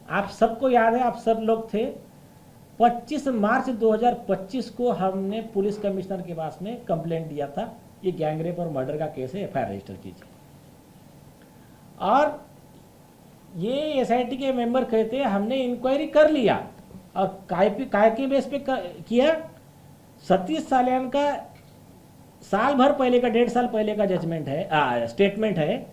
आप सबको याद है, आप सब लोग थे। 25 मार्च 2025 को हमने पुलिस कमिश्नर के पास में कंप्लेंट दिया था, ये गैंगरेप और मर्डर का केस है, एफआईआर रजिस्टर कीजिए। और ये एसआईटी के मेंबर कहते हैं हमने इंक्वायरी कर लिया, और काय के बेस पे किया। सतीश साल्यान का साल भर पहले का, 1.5 साल पहले का जजमेंट है, स्टेटमेंट है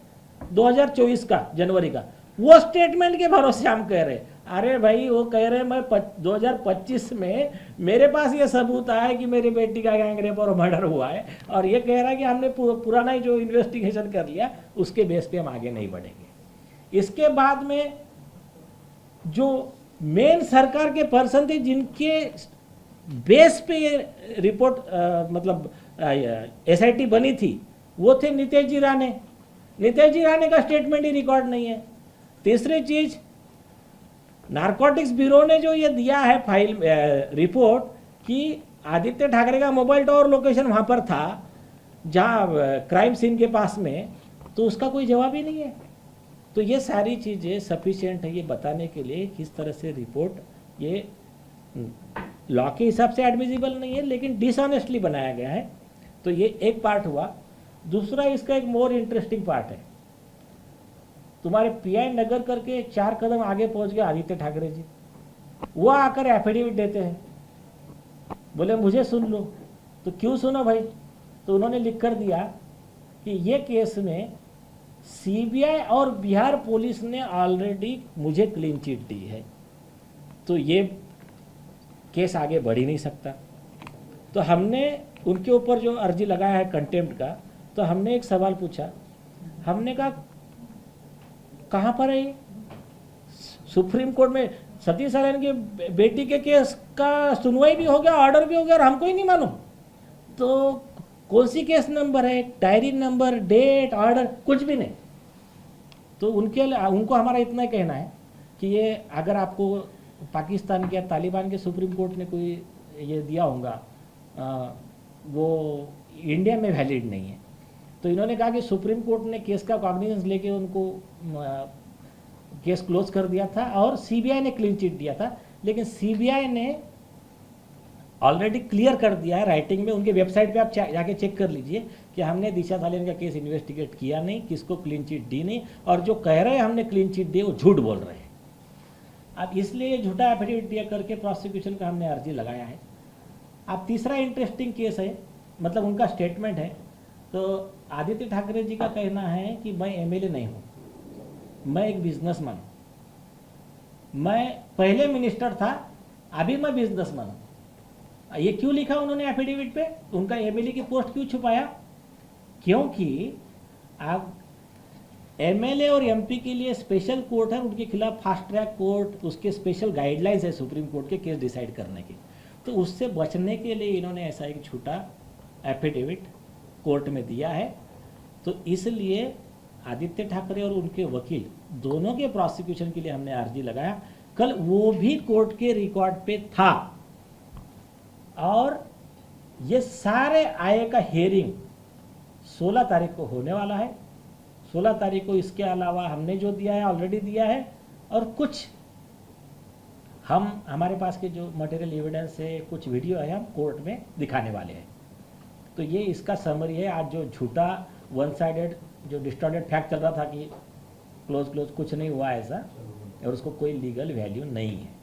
2024 का जनवरी का। वो स्टेटमेंट के भरोसे हम कह रहे, अरे भाई वो कह रहे मैं 2025 में मेरे पास ये सबूत आया है कि मेरी बेटी का गैंगरेप और मर्डर हुआ है, और ये कह रहा है कि हमने पुराना ही जो इन्वेस्टिगेशन कर लिया उसके बेस पे हम आगे नहीं बढ़ेंगे। इसके बाद में जो मेन सरकार के पर्सन थे जिनके बेस पे ये रिपोर्ट मतलब एसआईटी बनी थी, वो थे नितेश जी राणे। नितेश जी राणे का स्टेटमेंट ही रिकॉर्ड नहीं है। तीसरी चीज, नारकोटिक्स ब्यूरो ने जो ये दिया है फाइल रिपोर्ट कि आदित्य ठाकरे का मोबाइल टावर लोकेशन वहां पर था जहां क्राइम सीन के पास में, तो उसका कोई जवाब ही नहीं है। तो ये सारी चीज़ें सफिशिएंट है ये बताने के लिए किस तरह से रिपोर्ट ये लॉ के हिसाब से एडमिजिबल नहीं है, लेकिन डिसऑनेस्टली बनाया गया है। तो ये एक पार्ट हुआ। दूसरा, इसका एक मोर इंटरेस्टिंग पार्ट है। तुम्हारे पीआई नगर करके 4 कदम आगे पहुंच गए आदित्य ठाकरे जी, वो आकर एफिडेविट देते हैं, बोले मुझे सुन लो। तो क्यों सुनो भाई? तो उन्होंने लिख कर दिया कि ये केस में सीबीआई और बिहार पुलिस ने ऑलरेडी मुझे क्लीन चिट दी है, तो ये केस आगे बढ़ ही नहीं सकता। तो हमने उनके ऊपर जो अर्जी लगाया है कंटेम्प्ट का, तो हमने एक सवाल पूछा, हमने कहा कहाँ पर है ये? सुप्रीम कोर्ट में सतीश साल्यान की बेटी के केस का सुनवाई भी हो गया, ऑर्डर भी हो गया, और हमको ही नहीं मालूम। तो कौन सी केस नंबर है, डायरी नंबर, डेट, ऑर्डर, कुछ भी नहीं। तो उनको हमारा इतना कहना है कि ये अगर आपको पाकिस्तान के या तालिबान के सुप्रीम कोर्ट ने कोई ये दिया होगा, वो इंडिया में वैलिड नहीं है। तो इन्होंने कहा कि सुप्रीम कोर्ट ने केस का कॉग्निजेंस लेके उनको केस क्लोज कर दिया था और सीबीआई ने क्लीन चिट दिया था, लेकिन सीबीआई ने ऑलरेडी क्लियर कर दिया है राइटिंग में, उनके वेबसाइट पे आप जाके चेक कर लीजिए कि हमने दिशा सालियान का केस इन्वेस्टिगेट किया नहीं, किसको क्लीन चिट दी नहीं, और जो कह रहे हैं हमने क्लीन चिट दी वो झूठ बोल रहे हैं। अब इसलिए झूठा एफिडेविट दिया करके प्रोसिक्यूशन का हमने अर्जी लगाया है। अब तीसरा इंटरेस्टिंग केस है, मतलब उनका स्टेटमेंट है। तो आदित्य ठाकरे जी का कहना है कि मैं एमएलए नहीं हूँ, मैं एक बिजनेसमैन हूँ, मैं पहले मिनिस्टर था, अभी मैं बिजनेसमैन हूँ। ये क्यों लिखा उन्होंने एफिडेविट पे? उनका एमएलए की पोस्ट क्यों छुपाया? क्योंकि आप एमएलए और एमपी के लिए स्पेशल कोर्ट है, उनके खिलाफ फास्ट ट्रैक कोर्ट, उसके स्पेशल गाइडलाइंस है सुप्रीम कोर्ट के केस डिसाइड करने की। तो उससे बचने के लिए इन्होंने ऐसा एक झूठा एफिडेविट कोर्ट में दिया है। तो इसलिए आदित्य ठाकरे और उनके वकील दोनों के प्रोसिक्यूशन के लिए हमने अर्जी लगाया। कल वो भी कोर्ट के रिकॉर्ड पे था, और ये सारे आय का हियरिंग 16 तारीख को होने वाला है। 16 तारीख को इसके अलावा हमने जो दिया है ऑलरेडी दिया है, और कुछ हमारे पास के जो मटेरियल एविडेंस है, कुछ वीडियो है, हम कोर्ट में दिखाने वाले हैं। तो ये इसका समरी है। आज जो झूठा वन साइडेड जो डिस्टॉर्टेड फैक्ट चल रहा था कि क्लोज कुछ नहीं हुआ ऐसा, और उसको कोई लीगल वैल्यू नहीं है।